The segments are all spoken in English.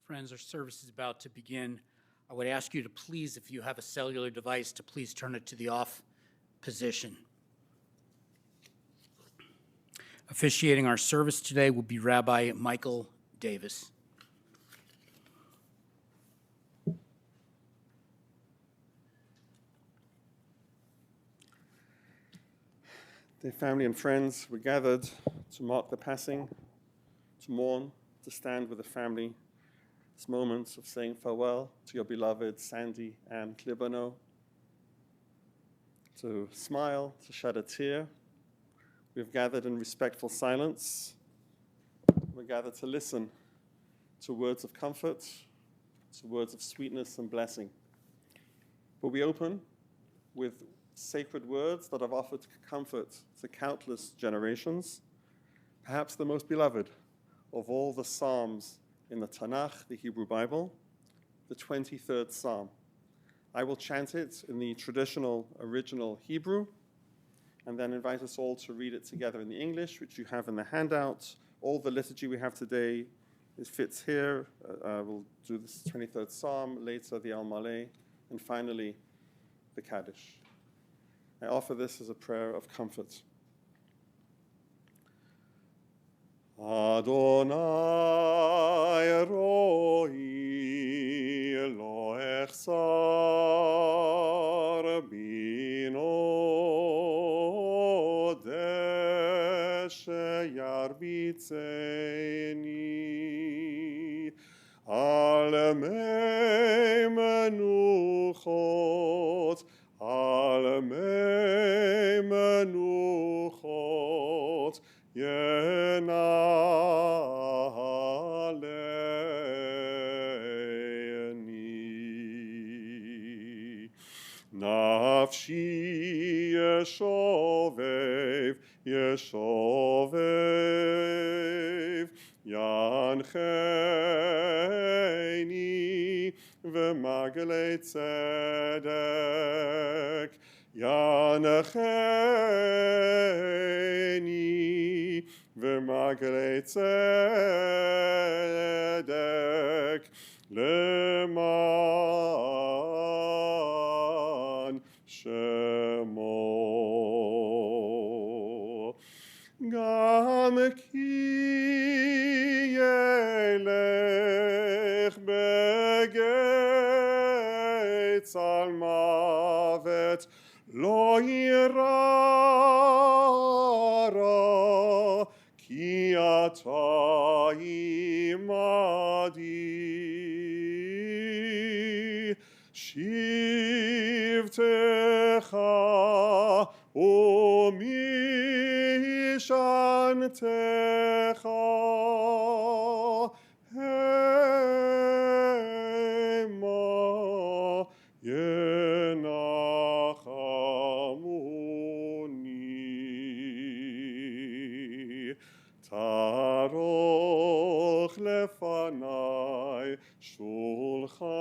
Friends, our service is about to begin. I would ask you to please, if you have a cellular device, to please turn it to the off position. Officiating our service today will be Rabbi Michael Davis. Dear family and friends, we're gathered to mark the passing, to mourn, to stand with the family. This moment of saying farewell to your beloved Sandra Ann Klibanow, to smile, to shed a tear. We've gathered in respectful silence. We're gathered to listen to words of comfort, to words of sweetness and blessing. But we open with sacred words that have offered comfort to countless generations, perhaps the most beloved of all the Psalms in the Tanakh, the Hebrew Bible, the 23rd Psalm. I will chant it in the traditional original Hebrew, and then invite us all to read it together in the English, which you have in the handout. All the liturgy we have today fits here. We'll do this 23rd Psalm, later the Al Maleh, and finally the Kaddish. I offer this as a prayer of comfort. Adonai roi lo echsar bino deshe yarbitzeni al mei menuchot al mei menuchot Yenaleni Nafshi Yeshovev Yeshovev Yancheni V'maglei tzedek Yancheni V'maglei tzedek Leman Shemo Gam ki yelech begetz al mavet lo yirara ki ata imadi shivtecha umishantecha hema yenachamuni taroch lefanai shulchan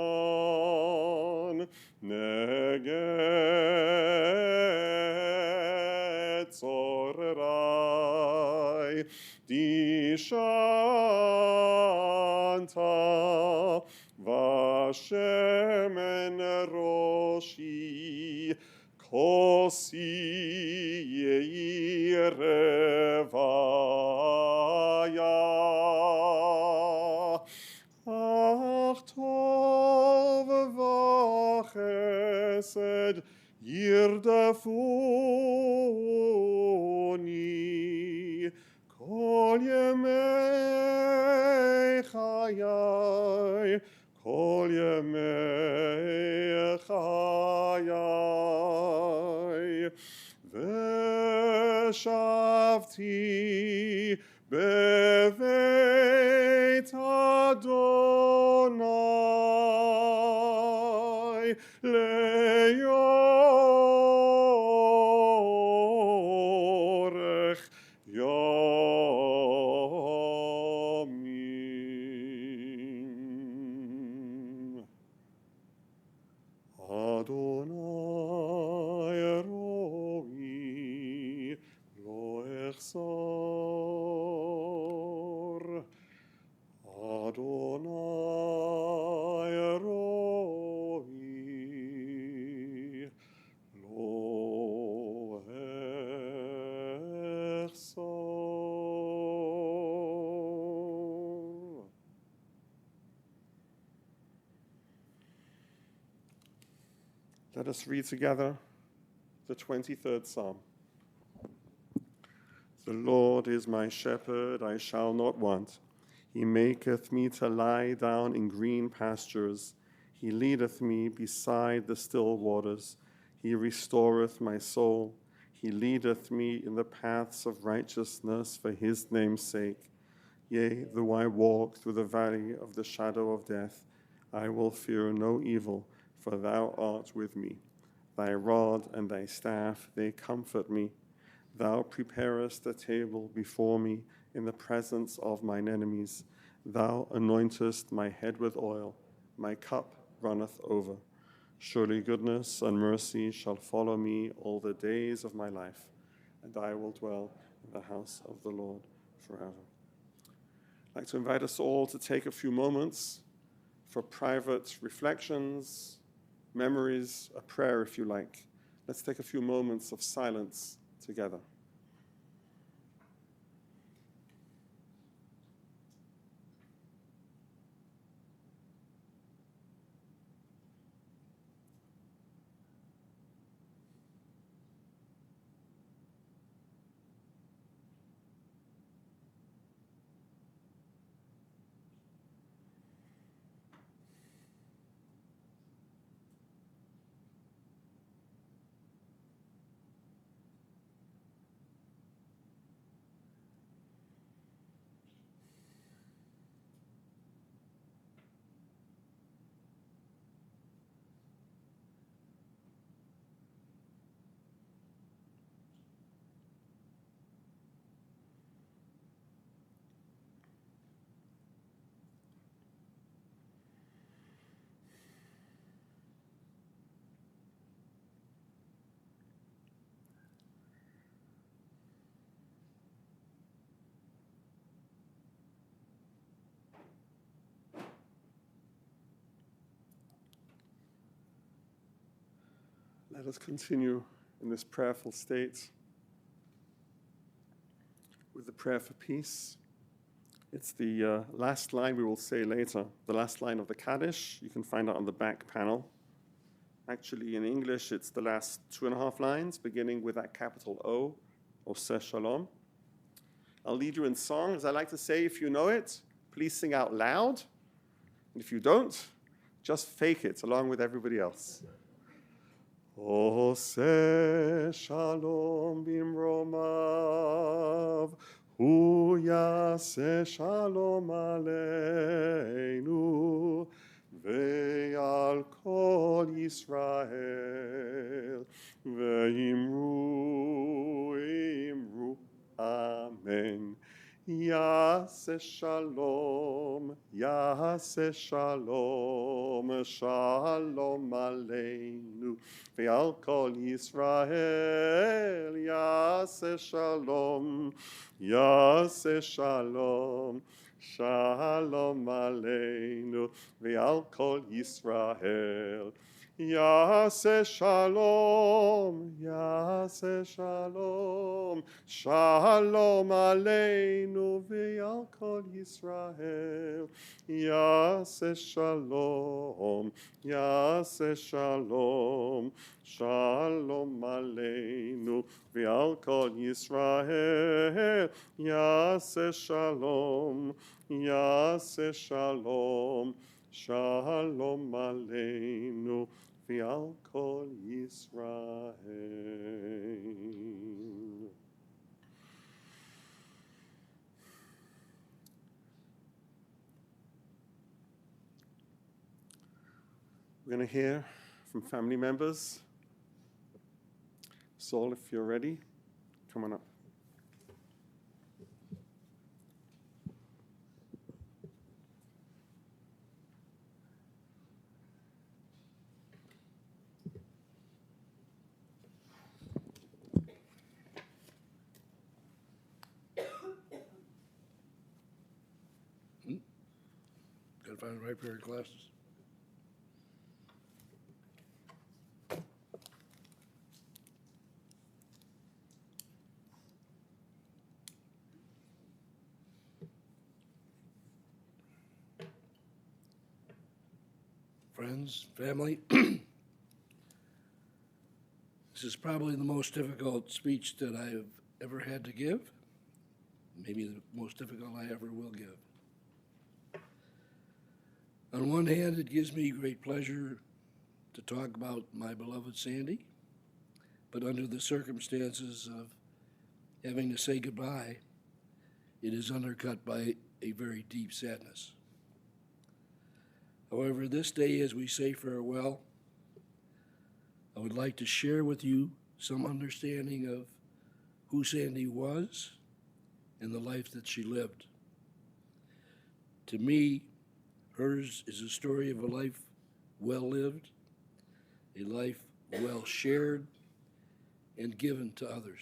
neged zorai dishanta vashemen roshi kosi yeirevaya ach tov v'chesed yirdafuni kol yemei chayai kol yemei chayai v'shavti beveit Adonai leyorech yomim. Adonai roi lo echsar Let us read together the 23rd Psalm. The Lord is my shepherd, I shall not want. He maketh me to lie down in green pastures. He leadeth me beside the still waters. He restoreth my soul. He leadeth me in the paths of righteousness for his name's sake. Yea, though I walk through the valley of the shadow of death, I will fear no evil, for thou art with me. Thy rod and thy staff, they comfort me. Thou preparest a table before me in the presence of mine enemies. Thou anointest my head with oil. My cup runneth over. Surely goodness and mercy shall follow me all the days of my life, and I will dwell in the house of the Lord forever. I'd like to invite us all to take a few moments for private reflections, memories, a prayer if you like. Let's take a few moments of silence together. Let us continue in this prayerful state with the prayer for peace. It's the last line we will say later, the last line of the Kaddish. You can find it on the back panel. Actually, in English, it's the last 2.5 lines, beginning with that capital O, Oseh Shalom. I'll lead you in song. As I like to say, if you know it, please sing out loud. And if you don't, just fake it along with everybody else. Oseh Shalom bimromav, hu yaseh shalom aleinu, ve'al kol Yisrael, ve'imru, imru, amen. Yaseh shalom, shalom aleinu, ve'al kol Yisrael, yaseh shalom, shalom aleinu, ve'al kol Yisrael. Yaseh shalom, shalom aleinu ve'al kol Yisrael. Yaseh shalom, shalom aleinu ve'al kol Yisrael. Yaseh shalom, shalom aleinu ve'al kol Yisrael. We're going to hear from family members. Saul, if you're ready, come on up. Gotta find the right pair of glasses. Friends, family, This is probably the most difficult speech that I've ever had to give, maybe the most difficult I ever will give. On one hand, it gives me great pleasure to talk about my beloved Sandy, but under the circumstances of having to say goodbye, it is undercut by a very deep sadness. However, this day as we say farewell, I would like to share with you some understanding of who Sandy was and the life that she lived. To me, hers is a story of a life well lived, a life well shared and given to others.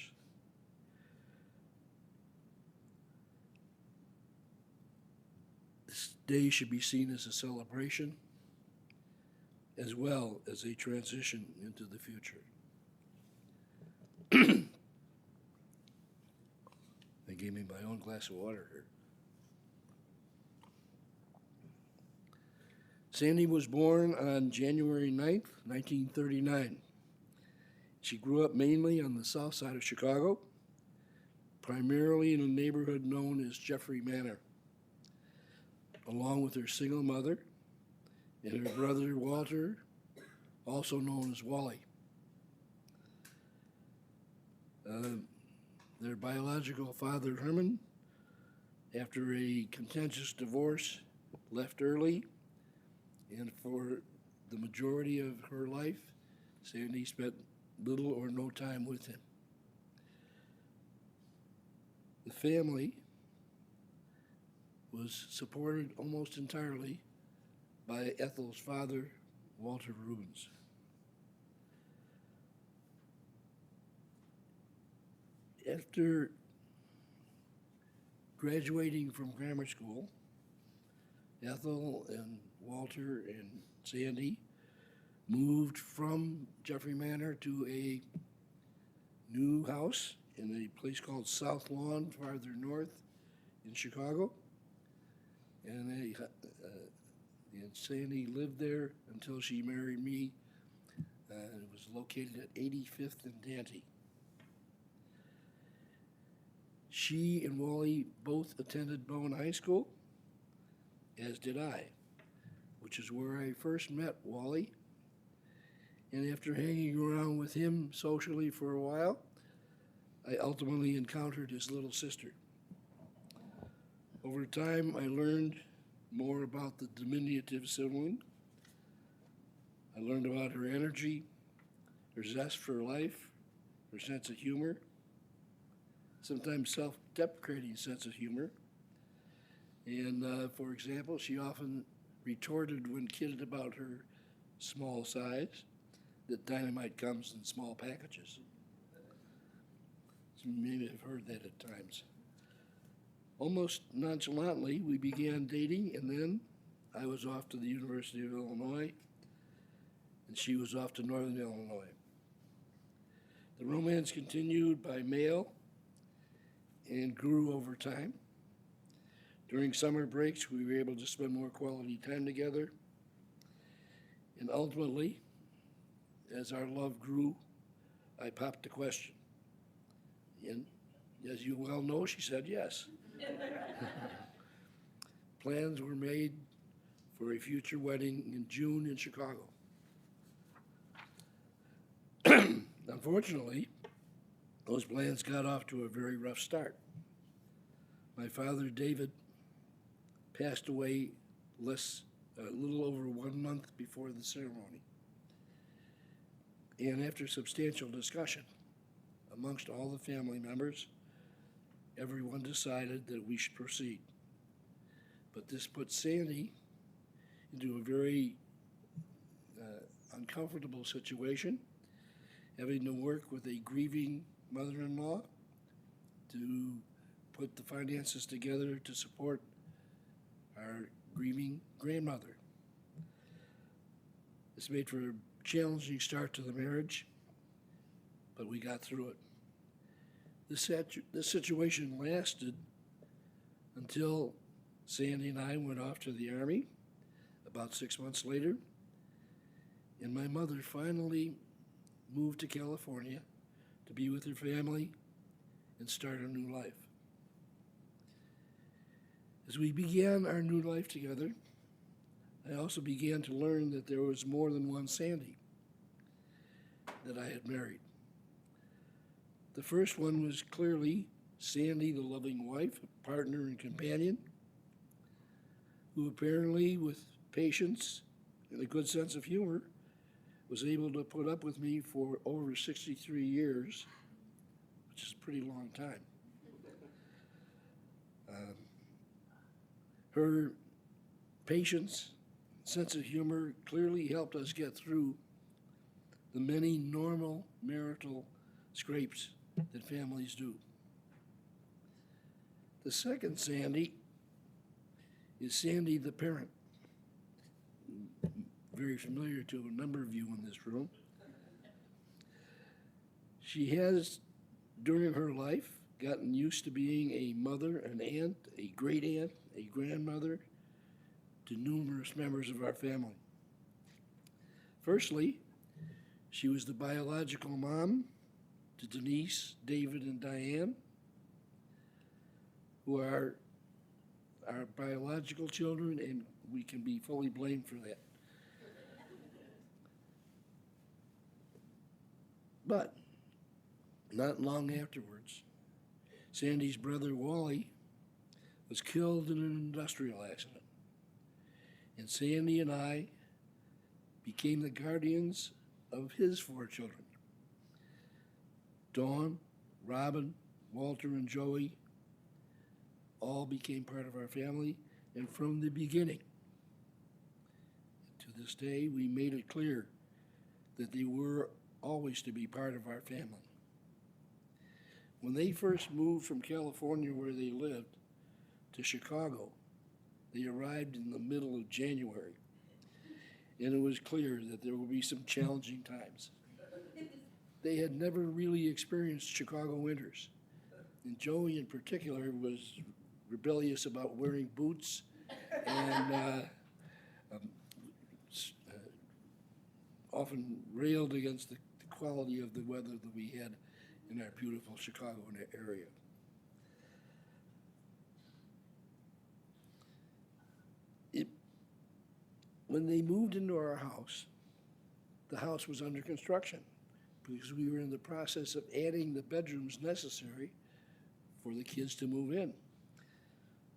This day should be seen as a celebration as well as a transition into the future. They gave me my own glass of water here. Sandy was born on January 9th, 1939. She grew up mainly on the south side of Chicago, primarily in a neighborhood known as Jeffrey Manor, along with her single mother and her brother Walter, also known as Wally. Their biological father, Herman, after a contentious divorce, left early, and for the majority of her life, Sandy spent little or no time with him. The family was supported almost entirely by Ethel's father, Walter Rubens. After graduating from grammar school, Ethel and Walter and Sandy moved from Jeffrey Manor to a new house in a place called South Lawn, farther north in Chicago. And Sandy lived there until she married me. It was located at 85th and Dante. She and Wally both attended Bowen High School, as did I, which is where I first met Wally. And after hanging around with him socially for a while, I ultimately encountered his little sister. Over time, I learned more about the diminutive sibling. I learned about her energy, her zest for life, her sense of humor, sometimes self-deprecating sense of humor. And for example, she often retorted when kidded about her small size that dynamite comes in small packages. So you may have heard that at times. Almost nonchalantly, we began dating, and then I was off to the University of Illinois, and she was off to Northern Illinois. The romance continued by mail and grew over time. During summer breaks, we were able to spend more quality time together. And ultimately, as our love grew, I popped the question. And as you well know, she said yes. Plans were made for a future wedding in June in Chicago. Unfortunately, those plans got off to a very rough start. My father, David, passed away a little over 1 month before the ceremony. And after substantial discussion amongst all the family members, everyone decided that we should proceed. But this put Sandy into a very uncomfortable situation, having to work with a grieving mother-in-law to put the finances together to support our grieving grandmother. This made for a challenging start to the marriage, but we got through it. This situation lasted until Sandy and I went off to the Army about 6 months later, and my mother finally moved to California to be with her family and start a new life. As we began our new life together, I also began to learn that there was more than one Sandy that I had married. The first one was clearly Sandy, the loving wife, partner, and companion, who apparently, with patience and a good sense of humor, was able to put up with me for over 63 years, which is a pretty long time. Her patience, sense of humor clearly helped us get through the many normal marital scrapes that families do. The second Sandy is Sandy the parent, very familiar to a number of you in this room. She has, during her life, gotten used to being a mother, an aunt, a great aunt, a grandmother to numerous members of our family. Firstly, she was the biological mom to Denise, David, and Diane, who are our biological children, and we can be fully blamed for that. But not long afterwards, Sandy's brother Wally was killed in an industrial accident, and Sandy and I became the guardians of his 4 children. Dawn, Robin, Walter, and Joey all became part of our family, and from the beginning to this day, we made it clear that they were always to be part of our family. When they first moved from California, where they lived, to Chicago, they arrived in the middle of January, and it was clear that there would be some challenging times. They had never really experienced Chicago winters, and Joey in particular was rebellious about wearing boots and often railed against the quality of the weather that we had in our beautiful Chicago area. When they moved into our house, the house was under construction because we were in the process of adding the bedrooms necessary for the kids to move in.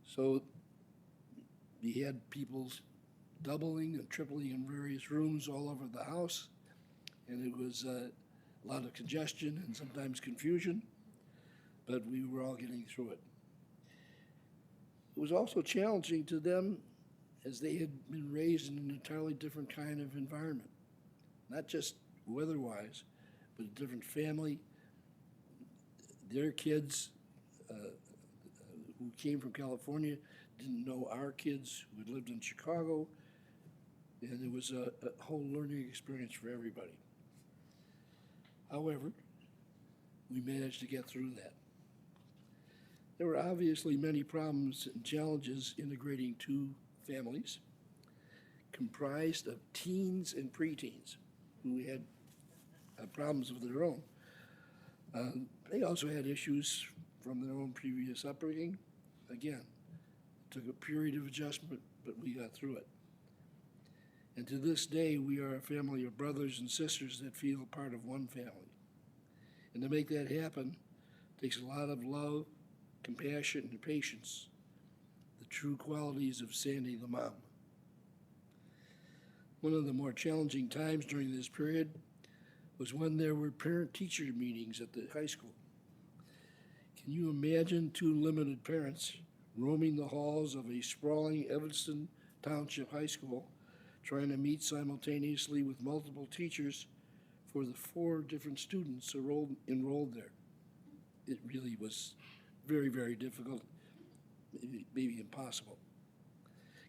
So we had people doubling and tripling in various rooms all over the house, and it was a lot of congestion and sometimes confusion, but we were all getting through it. It was also challenging to them as they had been raised in an entirely different kind of environment, not just weather-wise, but a different family. Their kids who came from California didn't know our kids who had lived in Chicago, and it was a whole learning experience for everybody. However, we managed to get through that. There were obviously many problems and challenges integrating 2 families comprised of teens and preteens who had problems of their own. They also had issues from their own previous upbringing. Again, it took a period of adjustment, but we got through it. And to this day, we are a family of brothers and sisters that feel part of one family. And to make that happen takes a lot of love, compassion, and patience, the true qualities of Sandy the mom. One of the more challenging times during this period was when there were parent-teacher meetings at the high school. Can you imagine 2 limited parents roaming the halls of a sprawling Evanston Township high school, trying to meet simultaneously with multiple teachers for the 4 different students enrolled there? It really was very, very difficult, maybe impossible.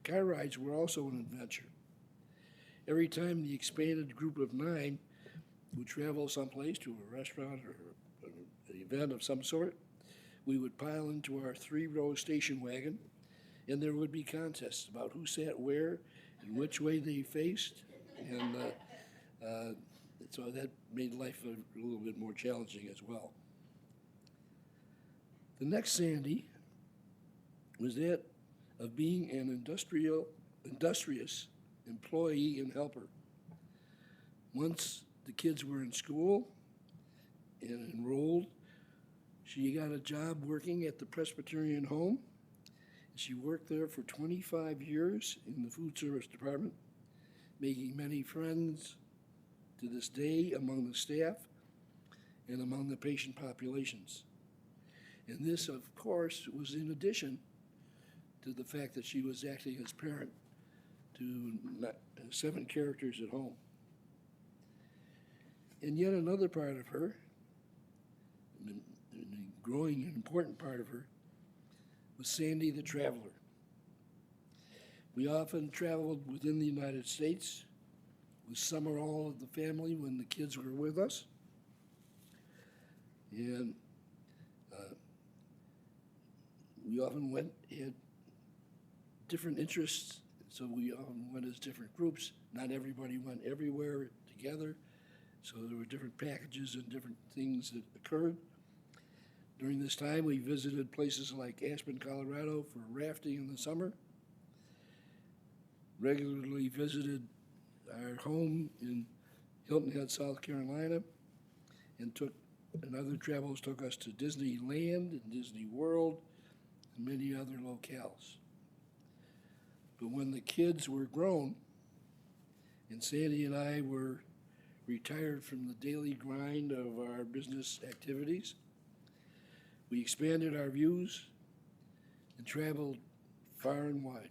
Car rides were also an adventure. Every time the expanded group of 9 would travel someplace to a restaurant or an event of some sort, we would pile into our 3-row station wagon, and there would be contests about who sat where and which way they faced, and So that made life a little bit more challenging as well. The next Sandy was that of being an industrious employee and helper. Once the kids were in school and enrolled, she got a job working at the Presbyterian home. She worked there for 25 years in the food service department, making many friends to this day among the staff and among the patient populations. And this, of course, was in addition to the fact that she was acting as parent to 7 characters at home. And yet another part of her, a growing and important part of her, was Sandy the Traveler. We often traveled within the United States with some or all of the family when the kids were with us. And we often had different interests, so we often went as different groups. Not everybody went everywhere together, so there were different packages and different things that occurred. During this time, we visited places like Aspen, Colorado for rafting in the summer, regularly visited our home in Hilton Head, South Carolina, and other travels took us to Disneyland and Disney World and many other locales. But when the kids were grown and Sandy and I were retired from the daily grind of our business activities, we expanded our views and traveled far and wide,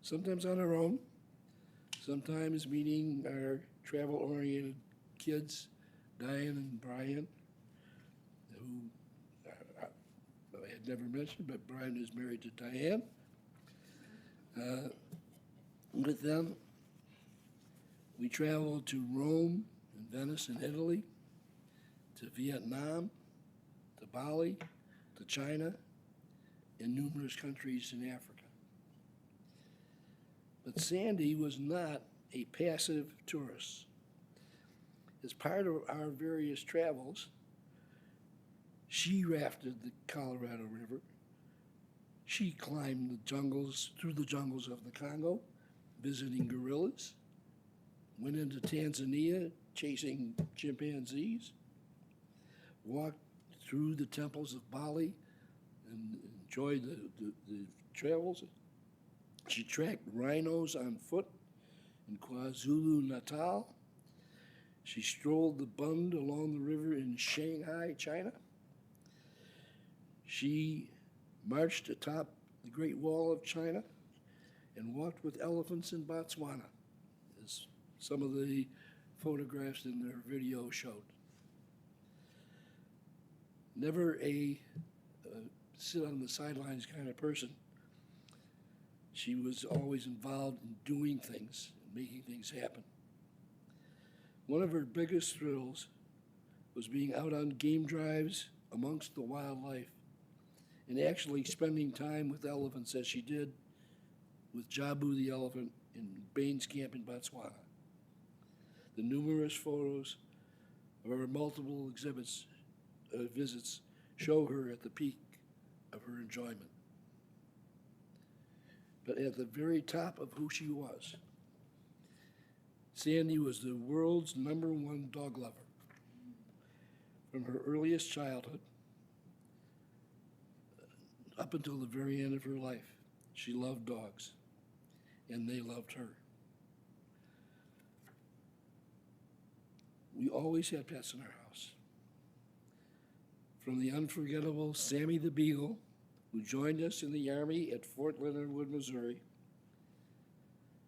sometimes on our own, sometimes meeting our travel-oriented kids, Diane and Brian, who I had never mentioned, but Brian is married to Diane. With them, we traveled to Rome and Venice in Italy, to Vietnam, to Bali, to China, and numerous countries in Africa. But Sandy was not a passive tourist. As part of our various travels, she rafted the Colorado River. She climbed through the jungles of the Congo, visiting gorillas, went into Tanzania chasing chimpanzees, walked through the temples of Bali and enjoyed the travels. She tracked rhinos on foot in KwaZulu-Natal. She strolled the Bund along the river in Shanghai, China. She marched atop the Great Wall of China and walked with elephants in Botswana, as some of the photographs in their video showed. Never a sit on the sidelines kind of person. She was always involved in doing things, making things happen. One of her biggest thrills was being out on game drives amongst the wildlife and actually spending time with elephants, as she did with Jabu the elephant in Baines Camp in Botswana. The numerous photos of her multiple visits show her at the peak of her enjoyment. But at the very top of who she was, Sandy was the world's #1 dog lover. From her earliest childhood up until the very end of her life, she loved dogs, and they loved her. We always had pets in our house. From the unforgettable Sammy the Beagle, who joined us in the Army at Fort Leonard Wood, Missouri,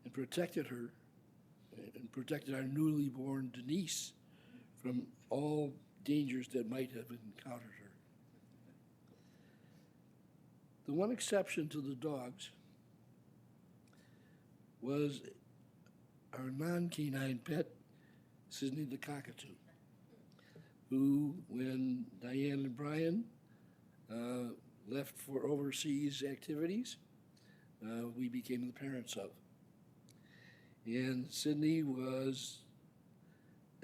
and protected her and protected our newly born Denise from all dangers that might have encountered her. The one exception to the dogs was our non-canine pet, Sydney the cockatoo, who, when Diane and Brian left for overseas activities, we became the parents of. And Sydney was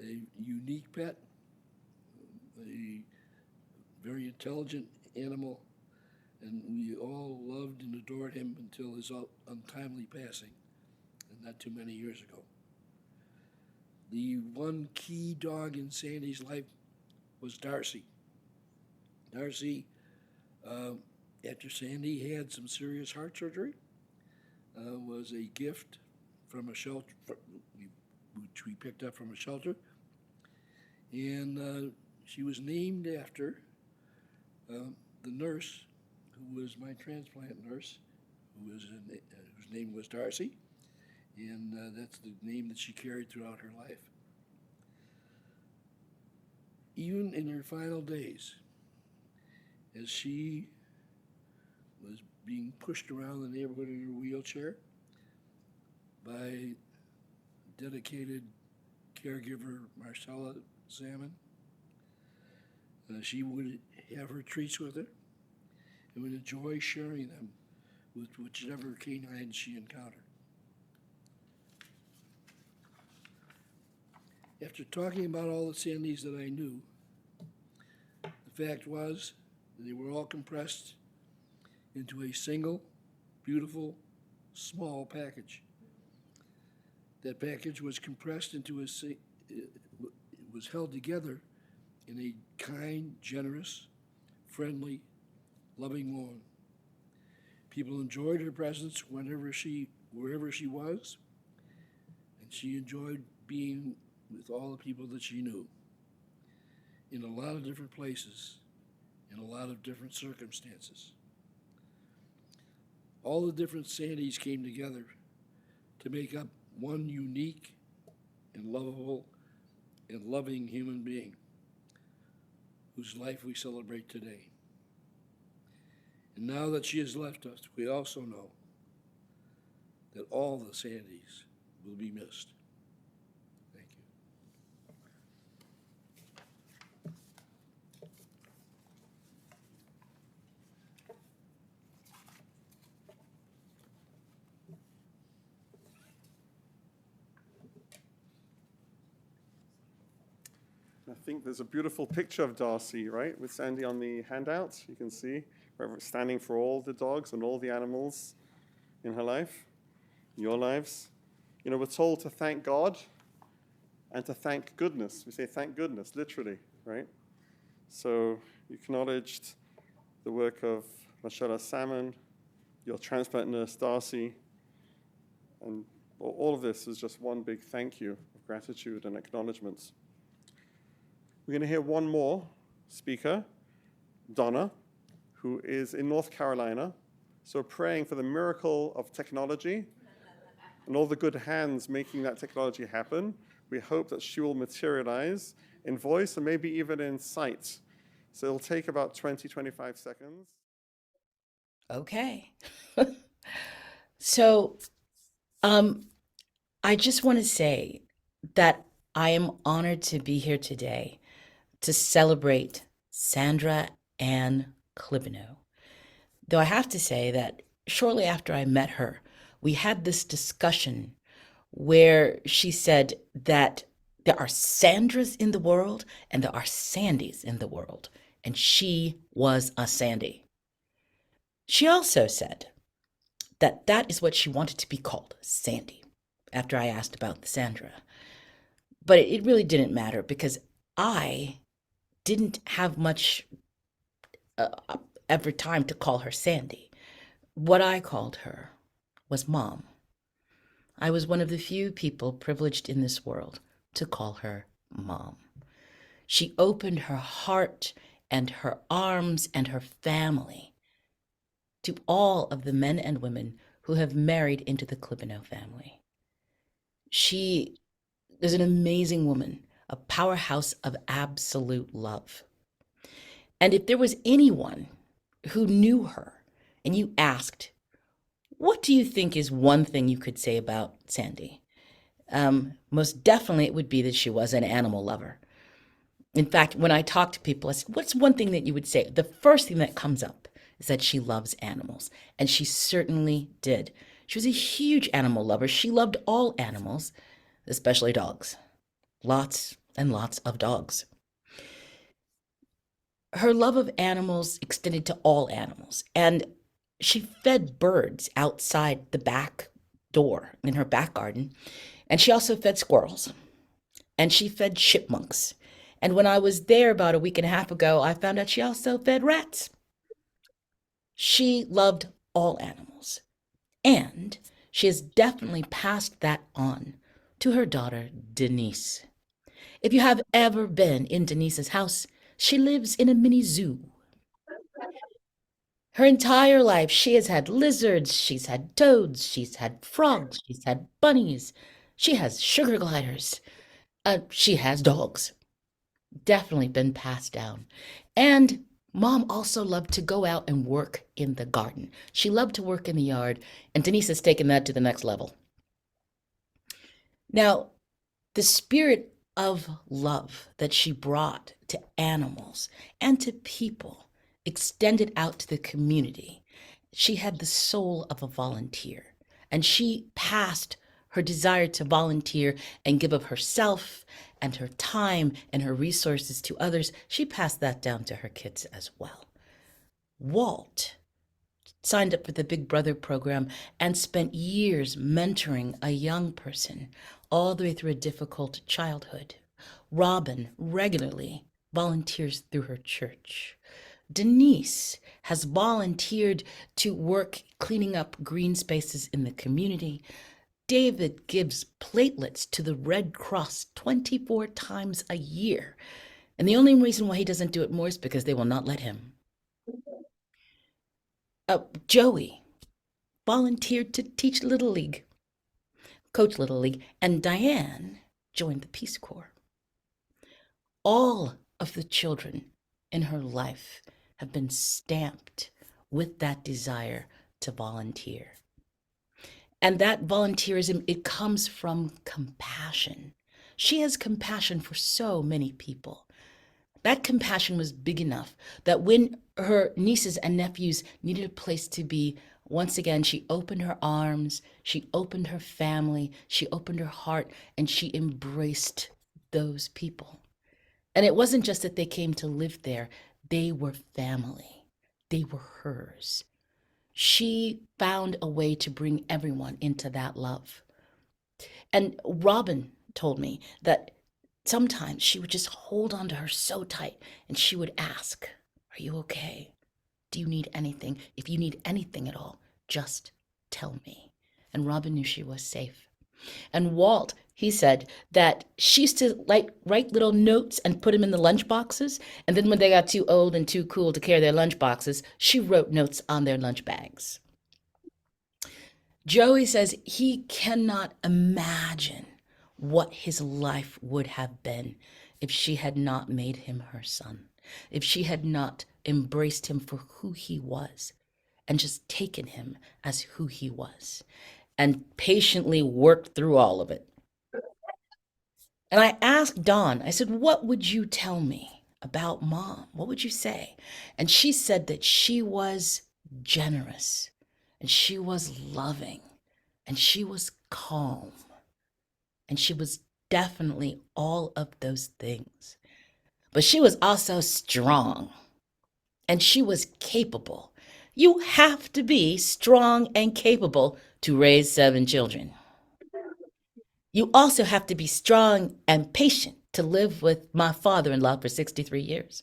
a unique pet, a very intelligent animal, and we all loved and adored him until his untimely passing, and not too many years ago. The one key dog in Sandy's life was Darcy. Darcy, after Sandy had some serious heart surgery, was a gift from a shelter, which we picked up from a shelter, and she was named after the nurse who was my transplant nurse, whose name was Darcy, and that's the name that she carried throughout her life. Even in her final days, as she was being pushed around the neighborhood in her wheelchair by dedicated caregiver Marcella Salmon, she would have her treats with her and would enjoy sharing them with whichever canine she encountered. After talking about all the Sandys that I knew, the fact was that they were all compressed into a single, beautiful, small package. That package was compressed into it was held together in a kind, generous, friendly, loving woman. People enjoyed her presence wherever she was, and she enjoyed being with all the people that she knew in a lot of different places, in a lot of different circumstances. All the different Sandys came together to make up one unique and lovable and loving human being whose life we celebrate today. And now that she has left us, we also know that all the Sandys will be missed. Thank you. I think there's a beautiful picture of Darcy, right, with Sandy on the handout. You can see where it's standing for all the dogs and all the animals in her life, in your lives. You know, we're told to thank God and to thank goodness. We say thank goodness, literally, right? So you acknowledged the work of Marcella Salmon, your transplant nurse, Darcy, and all of this is just one big thank you of gratitude and acknowledgement. We're going to hear one more speaker, Donna, who is in North Carolina, so praying for the miracle of technology and all the good hands making that technology happen. We hope that she will materialize in voice and maybe even in sight. So it'll take about 20, 25 seconds. Okay. So, I just want to say that I am honored to be here today to celebrate Sandra Ann Klibanow. Though I have to say that shortly after I met her, we had this discussion where she said that there are Sandras in the world and there are Sandys in the world, and she was a Sandy. She also said that that is what she wanted to be called, Sandy, after I asked about the Sandra. But it really didn't matter because I didn't have much ever time to call her Sandy. What I called her was Mom. I was one of the few people privileged in this world to call her Mom. She opened her heart and her arms and her family to all of the men and women who have married into the Klibanow family. She is an amazing woman, a powerhouse of absolute love. And if there was anyone who knew her and you asked, what do you think is one thing you could say about Sandy? Most definitely it would be that she was an animal lover. In fact, when I talk to people, I said, what's one thing that you would say? The first thing that comes up is that she loves animals. And she certainly did. She was a huge animal lover. She loved all animals, especially dogs. Lots and lots of dogs. Her love of animals extended to all animals, and she fed birds outside the back door in her back garden, and she also fed squirrels, and she fed chipmunks. And when I was there about a week and a half ago, I found out she also fed rats. She loved all animals, and she has definitely passed that on to her daughter, Denise. If you have ever been in Denise's house, she lives in a mini zoo. Her entire life, she has had lizards, she's had toads, she's had frogs, she's had bunnies, she has sugar gliders, she has dogs. Definitely been passed down. And mom also loved to go out and work in the garden. She loved to work in the yard, and Denise has taken that to the next level. Now, the spirit of love that she brought to animals and to people extended out to the community. She had the soul of a volunteer, and she passed her desire to volunteer and give of herself and her time and her resources to others. She passed that down to her kids as well. Walt signed up for the Big Brother program and spent years mentoring a young person all the way through a difficult childhood. Robin regularly volunteers through her church. Denise has volunteered to work cleaning up green spaces in the community. David gives platelets to the Red Cross 24 times a year. And the only reason why he doesn't do it more is because they will not let him. Joey volunteered to teach Little League, coach Little League, and Diane joined the Peace Corps. All of the children in her life have been stamped with that desire to volunteer. And that volunteerism, it comes from compassion. She has compassion for so many people. That compassion was big enough that when her nieces and nephews needed a place to be, once again, she opened her arms, she opened her family, she opened her heart, and she embraced those people. And it wasn't just that they came to live there, they were family. They were hers. She found a way to bring everyone into that love. And Robin told me that sometimes she would just hold on to her so tight and she would ask, "Are you okay? Do you need anything? If you need anything at all, just tell me." And Robin knew she was safe. And Walt, he said that she used to write little notes and put them in the lunch boxes. And then when they got too old and too cool to carry their lunch boxes, she wrote notes on their lunch bags. Joey says he cannot imagine what his life would have been if she had not made him her son, if she had not embraced him for who he was and just taken him as who he was and patiently worked through all of it. And I asked Dawn, I said, "What would you tell me about mom? What would you say?" And she said that she was generous and she was loving and she was calm and she was definitely all of those things. But she was also strong and she was capable. You have to be strong and capable to raise 7 children. You also have to be strong and patient to live with my father-in-law for 63 years.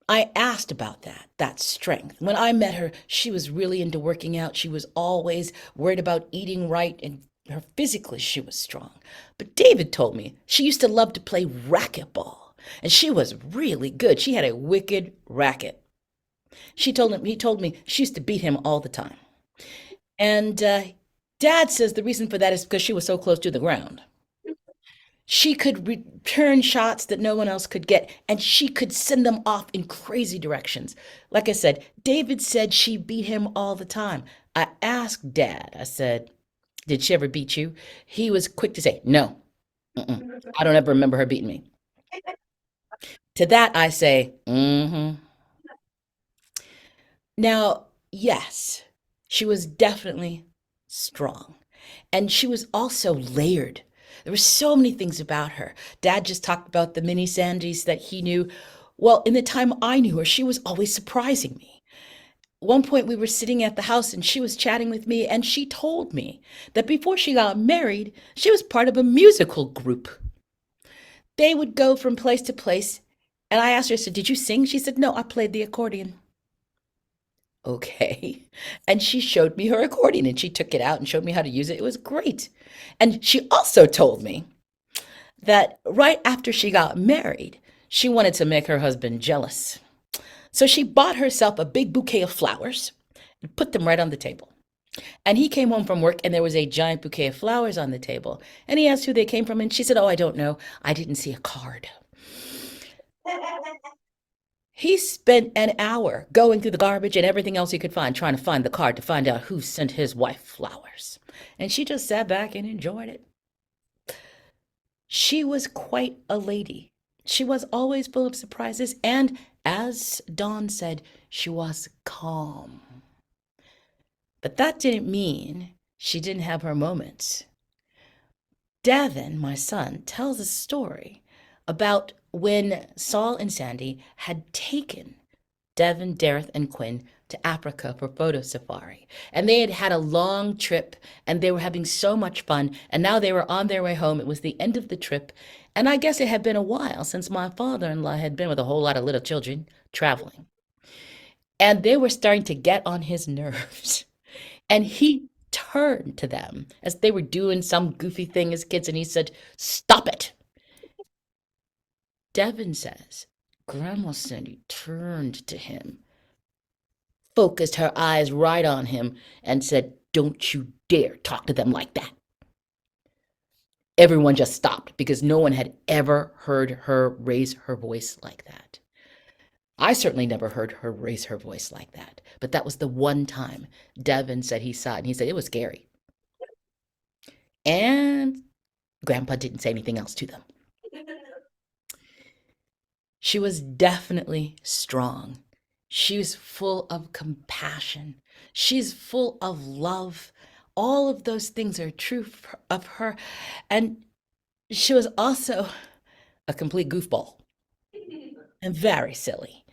I asked about that strength. When I met her, she was really into working out. She was always worried about eating right, and her physically she was strong. But David told me she used to love to play racquetball, and she was really good. She had a wicked racket. He told me she used to beat him all the time. And Dad says the reason for that is because she was so close to the ground. She could return shots that no one else could get, and she could send them off in crazy directions. Like I said, David said she beat him all the time. I asked Dad, I said, "Did she ever beat you?" He was quick to say, "No, I don't ever remember her beating me." To that, I say, Now, yes, she was definitely strong, and she was also layered. There were so many things about her. Dad just talked about the mini Sandys that he knew. Well, in the time I knew her, she was always surprising me. One point we were sitting at the house and she was chatting with me, and she told me that before she got married, she was part of a musical group. They would go from place to place, and I asked her, I said, "Did you sing?" She said, "No, I played the accordion." Okay. And she showed me her accordion, and she took it out and showed me how to use it. It was great. And she also told me that right after she got married, she wanted to make her husband jealous. So she bought herself a big bouquet of flowers and put them right on the table. And he came home from work, and there was a giant bouquet of flowers on the table. And he asked who they came from, and she said, "Oh, I don't know. I didn't see a card." He spent an hour going through the garbage and everything else he could find, trying to find the card to find out who sent his wife flowers. And she just sat back and enjoyed it. She was quite a lady. She was always full of surprises, and as Dawn said, she was calm. But that didn't mean she didn't have her moments. Devin, my son, tells a story about when Saul and Sandy had taken Devin, Dareth, and Quinn to Africa for photo safari. And they had had a long trip, and they were having so much fun, and now they were on their way home. It was the end of the trip, and I guess it had been a while since my father-in-law had been with a whole lot of little children traveling. And they were starting to get on his nerves. And he turned to them as they were doing some goofy thing as kids, and he said, "Stop it." Devin says, Grandma Sandy turned to him, focused her eyes right on him, and said, "Don't you dare talk to them like that." Everyone just stopped because no one had ever heard her raise her voice like that. I certainly never heard her raise her voice like that, but that was the one time Devin said he saw it, and he said it was scary. And Grandpa didn't say anything else to them. She was definitely strong. She was full of compassion. She's full of love. All of those things are true of her. And she was also a complete goofball and very silly.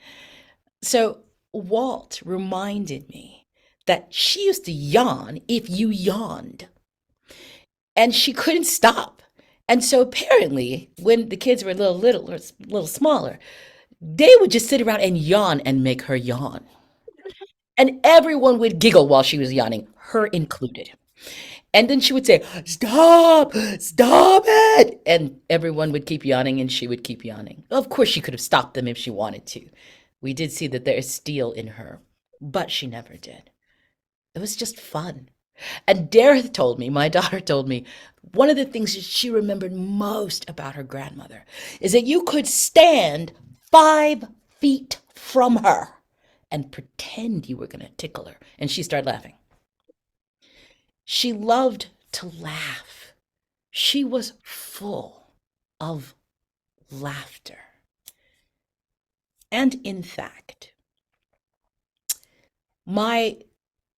So Walt reminded me that she used to yawn if you yawned, and she couldn't stop. And so apparently, when the kids were a little smaller, they would just sit around and yawn and make her yawn. And everyone would giggle while she was yawning, her included. And then she would say, "Stop, stop it." And everyone would keep yawning, and she would keep yawning. Of course, she could have stopped them if she wanted to. We did see that there is steel in her, but she never did. It was just fun. And Dareth told me, my daughter told me, one of the things that she remembered most about her grandmother is that you could stand 5 feet from her and pretend you were going to tickle her. And she started laughing. She loved to laugh. She was full of laughter. And in fact, my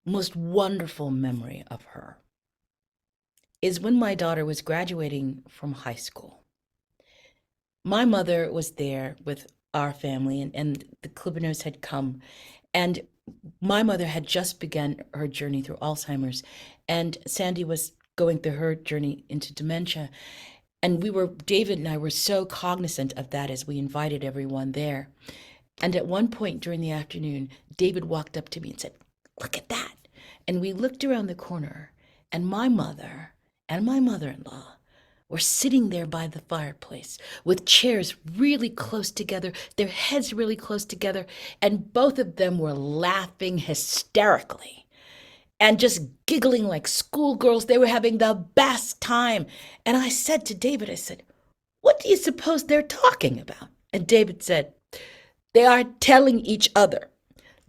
most wonderful memory of her is when my daughter was graduating from high school. My mother was there with our family, and the Klibanows had come, and my mother had just begun her journey through Alzheimer's, and Sandy was going through her journey into dementia. And David and I were so cognizant of that as we invited everyone there. And at one point during the afternoon, David walked up to me and said, "Look at that." And we looked around the corner, and my mother and my mother-in-law were sitting there by the fireplace with chairs really close together, their heads really close together, and both of them were laughing hysterically and just giggling like schoolgirls. They were having the best time. And I said to David, I said, "What do you suppose they're talking about?" And David said, "They are telling each other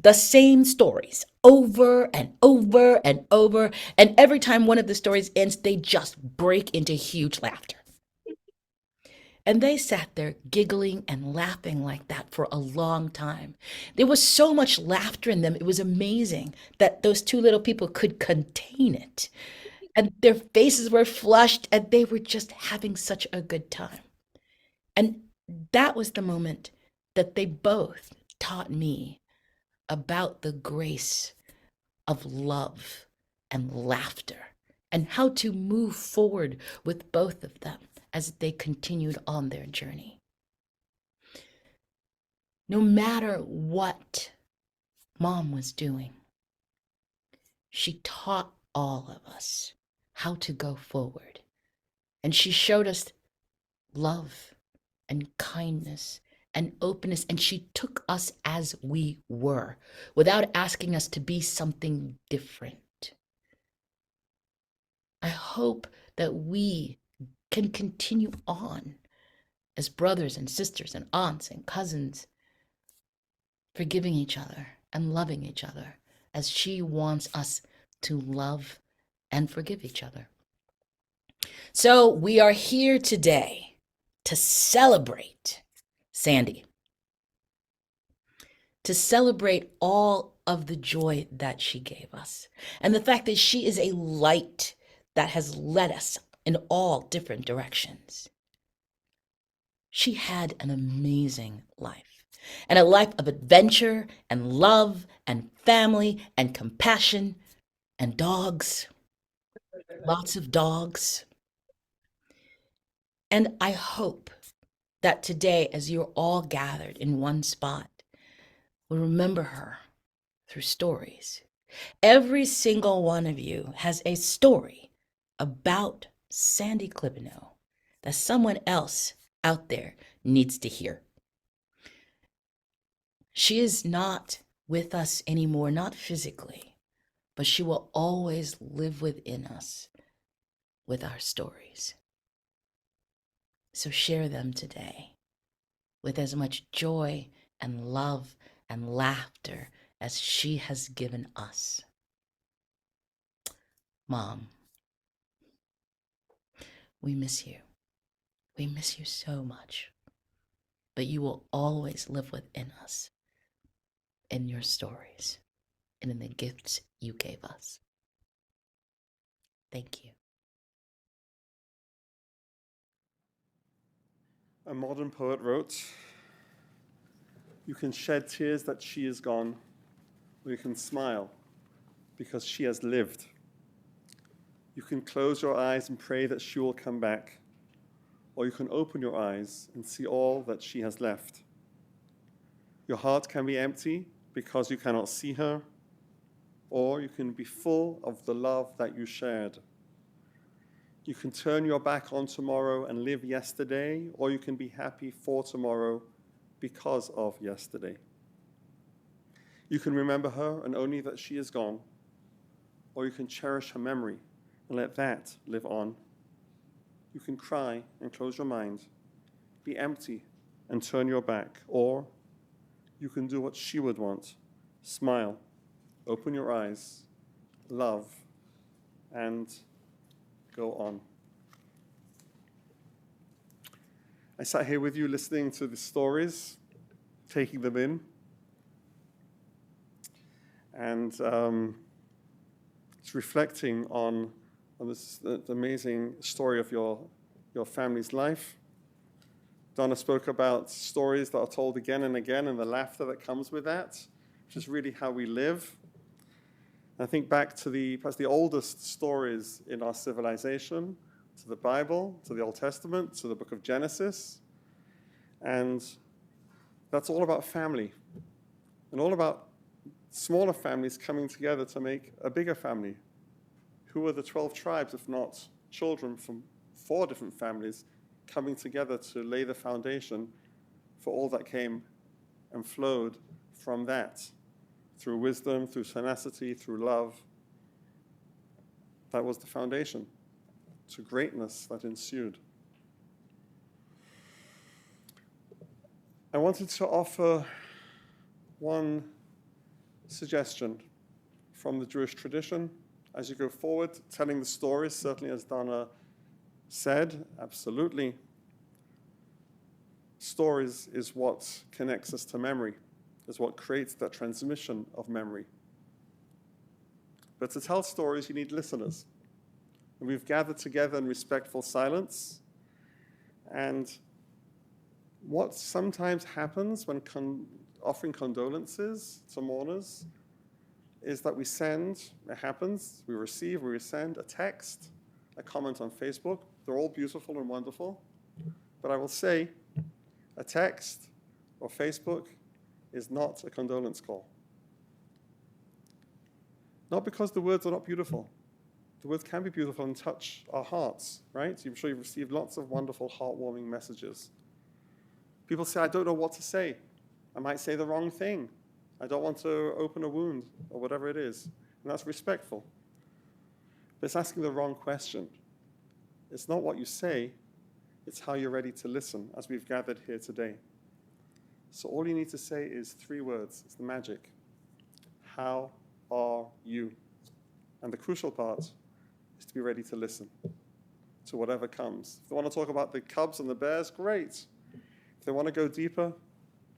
the same stories over and over and over. And every time one of the stories ends, they just break into huge laughter." And they sat there giggling and laughing like that for a long time. There was so much laughter in them. It was amazing that those two little people could contain it. and their faces were flushed, and they were just having such a good time. And that was the moment that they both taught me about the grace of love and laughter and how to move forward with both of them as they continued on their journey. No matter what Mom was doing, she taught all of us how to go forward. And she showed us love and kindness and openness, and she took us as we were without asking us to be something different. I hope that we can continue on as brothers and sisters and aunts and cousins, forgiving each other and loving each other as she wants us to love and forgive each other. So we are here today to celebrate Sandy, to celebrate all of the joy that she gave us, and the fact that she is a light that has led us in all different directions. She had an amazing life, and a life of adventure and love and family and compassion and dogs, lots of dogs. And I hope that today, as you're all gathered in one spot, we'll remember her through stories. Every single one of you has a story about Sandy Klibanow that someone else out there needs to hear. She is not with us anymore, not physically, but she will always live within us with our stories. So share them today with as much joy and love and laughter as she has given us. Mom, we miss you. We miss you so much. But you will always live within us, in your stories, and in the gifts you gave us. Thank you. A modern poet wrote, "You can shed tears that she is gone, or you can smile because she has lived. You can close your eyes and pray that she will come back, or you can open your eyes and see all that she has left. Your heart can be empty because you cannot see her, or you can be full of the love that you shared. You can turn your back on tomorrow and live yesterday, or you can be happy for tomorrow because of yesterday. You can remember her and only that she is gone, or you can cherish her memory and let that live on. You can cry and close your mind, be empty and turn your back, or you can do what she would want, smile, open your eyes, love, and go on." I sat here with you listening to the stories, taking them in, and it's reflecting on this the amazing story of your family's life. Donna spoke about stories that are told again and again and the laughter that comes with that, which is really how we live. I think back to perhaps the oldest stories in our civilization, to the Bible, to the Old Testament, to the book of Genesis. And that's all about family and all about smaller families coming together to make a bigger family. Who are the 12 tribes, if not children from 4 different families coming together to lay the foundation for all that came and flowed from that? Through wisdom, through tenacity, through love. That was the foundation to greatness that ensued. I wanted to offer one suggestion from the Jewish tradition as you go forward, telling the stories, certainly as Donna said, absolutely. Stories is what connects us to memory, is what creates that transmission of memory. But to tell stories, you need listeners. And we've gathered together in respectful silence. And what sometimes happens when offering condolences to mourners is that we send a text, a comment on Facebook. They're all beautiful and wonderful. But I will say, a text or Facebook is not a condolence call. Not because the words are not beautiful. The words can be beautiful and touch our hearts, right? I'm sure you've received lots of wonderful, heartwarming messages. People say, I don't know what to say. I might say the wrong thing. I don't want to open a wound, or whatever it is. And that's respectful. But it's asking the wrong question. It's not what you say, it's how you're ready to listen, as we've gathered here today. So all you need to say is 3 words. It's the magic. How are you? And the crucial part is to be ready to listen to whatever comes. If they want to talk about the Cubs and the Bears, great. If they want to go deeper,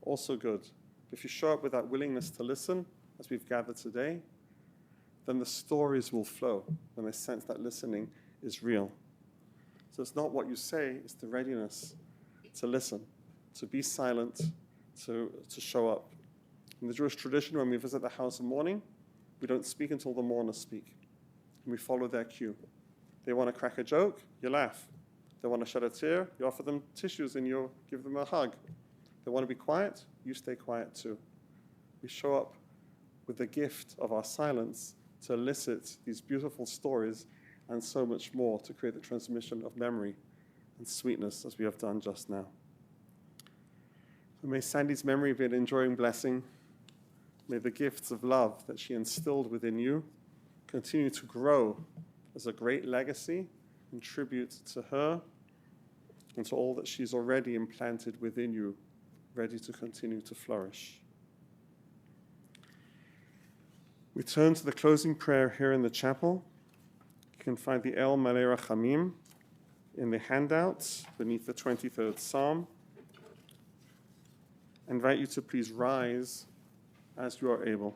also good. If you show up with that willingness to listen, as we've gathered today, then the stories will flow when they sense that listening is real. So it's not what you say, it's the readiness to listen, to be silent, to show up. In the Jewish tradition, when we visit the house of mourning, we don't speak until the mourners speak. And we follow their cue. They want to crack a joke, you laugh. They want to shed a tear, you offer them tissues and you give them a hug. They want to be quiet, you stay quiet too. We show up with the gift of our silence to elicit these beautiful stories and so much more to create the transmission of memory and sweetness as we have done just now. May Sandy's memory be an enduring blessing. May the gifts of love that she instilled within you continue to grow as a great legacy and tribute to her and to all that she's already implanted within you, ready to continue to flourish. We turn to the closing prayer here in the chapel. You can find the El Malei Rachamim in the handouts beneath the 23rd Psalm. I invite you to please rise as you are able.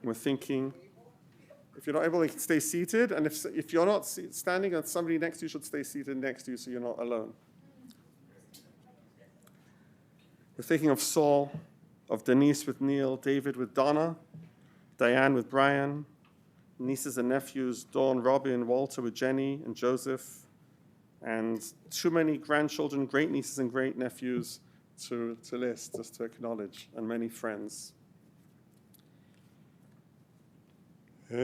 We're thinking, if you're not able, you can stay seated, and if you're not standing, and somebody next to you should stay seated next to you so you're not alone. We're thinking of Saul, of Denise with Neil, David with Donna, Diane with Brian, nieces and nephews, Dawn, Robin, Walter with Jenny and Joseph, and too many grandchildren, great nieces and great nephews to list, just to acknowledge, and many friends. El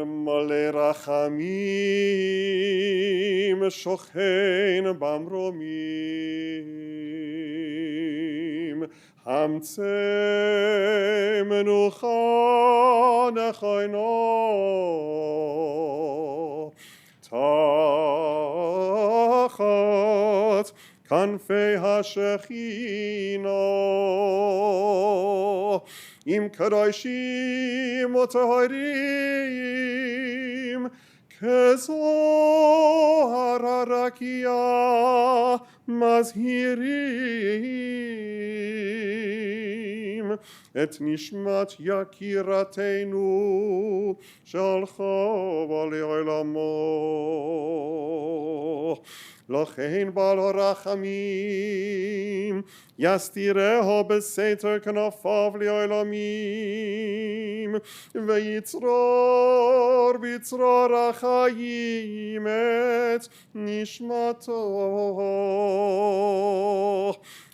Malei Rachamim Shochein Bamromim Hamtzei Menucha Nechoino Tachat Kanfei HaShechina Im Kadoshim Otaharim Kezohar HaRakia Mazhirim Et Nishmat Yakiratenu Shalcha Le'olamo Lochein Bal HaRachamim Yastireho Beseter Kanafav Le'olamim Veyitzror Bitzror HaChayim Et Nishmato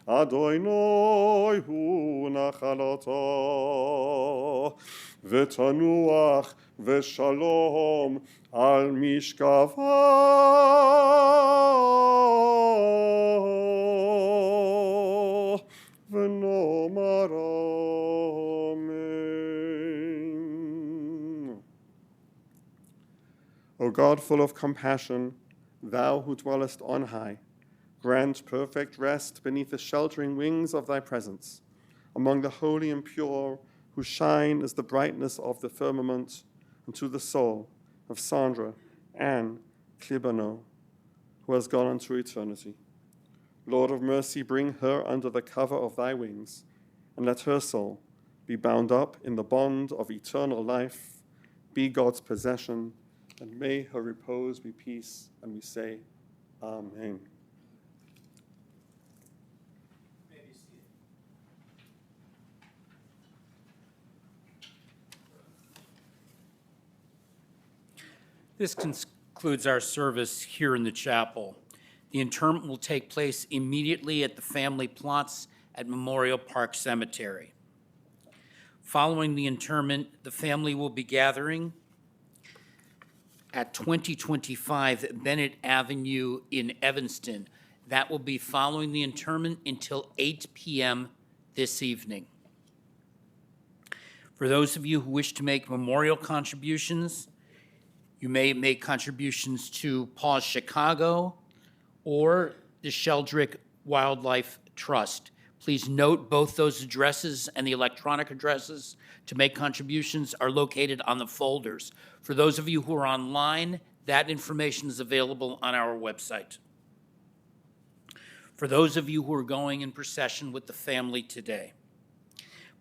Adonai Hu Nachaloto V'tanuach V'shalom Al Mishkava V'nomar Amen. O God, full of compassion, thou who dwellest on high, grant perfect rest beneath the sheltering wings of thy presence, among the holy and pure who shine as the brightness of the firmament, and to the soul of Sandra Ann Klibanow, who has gone unto eternity. Lord of mercy, bring her under the cover of thy wings, and let her soul, be bound up in the bond of eternal life, be God's possession, and may her repose be peace. And we say, Amen. This concludes our service here in the chapel. The interment will take place immediately at the family plots at Memorial Park Cemetery. Following the interment, the family will be gathering at 2025 Bennett Avenue in Evanston. That will be following the interment until 8 p.m. this evening. For those of you who wish to make memorial contributions, you may make contributions to Paws Chicago or the Sheldrick Wildlife Trust. Please note both those addresses and the electronic addresses to make contributions are located on the folders. For those of you who are online, that information is available on our website. For those of you who are going in procession with the family today,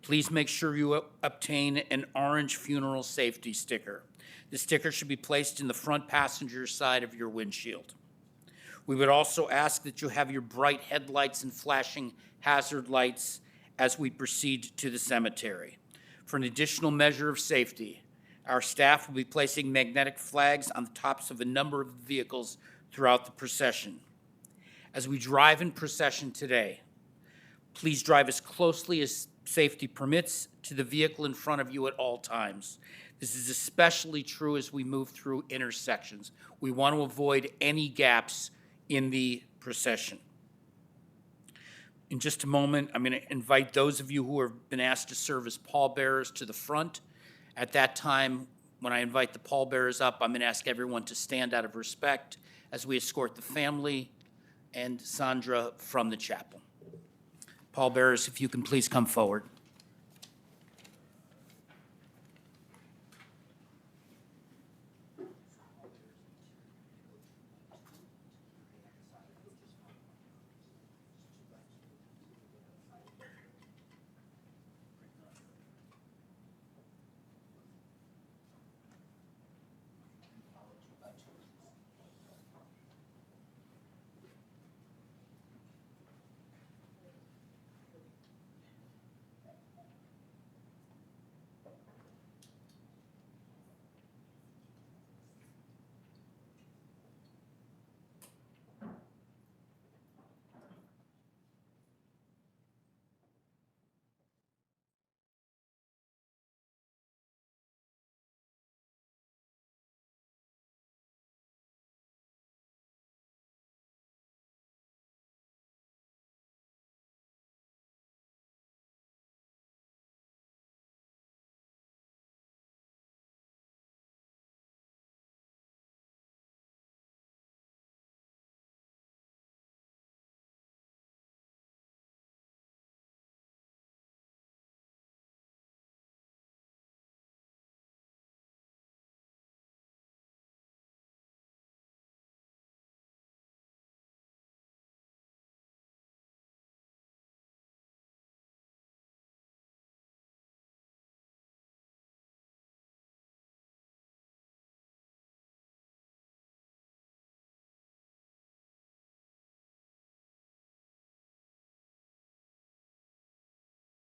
please make sure you obtain an orange funeral safety sticker. The sticker should be placed in the front passenger side of your windshield. We would also ask that you have your bright headlights and flashing hazard lights as we proceed to the cemetery. For an additional measure of safety, our staff will be placing magnetic flags on the tops of a number of vehicles throughout the procession. As we drive in procession today, please drive as closely as safety permits to the vehicle in front of you at all times. This is especially true as we move through intersections. We want to avoid any gaps in the procession. In just a moment, I'm going to invite those of you who have been asked to serve as pallbearers to the front. At that time, when I invite the pallbearers up, I'm going to ask everyone to stand out of respect as we escort the family and Sandra from the chapel. Pallbearers, if you can please come forward.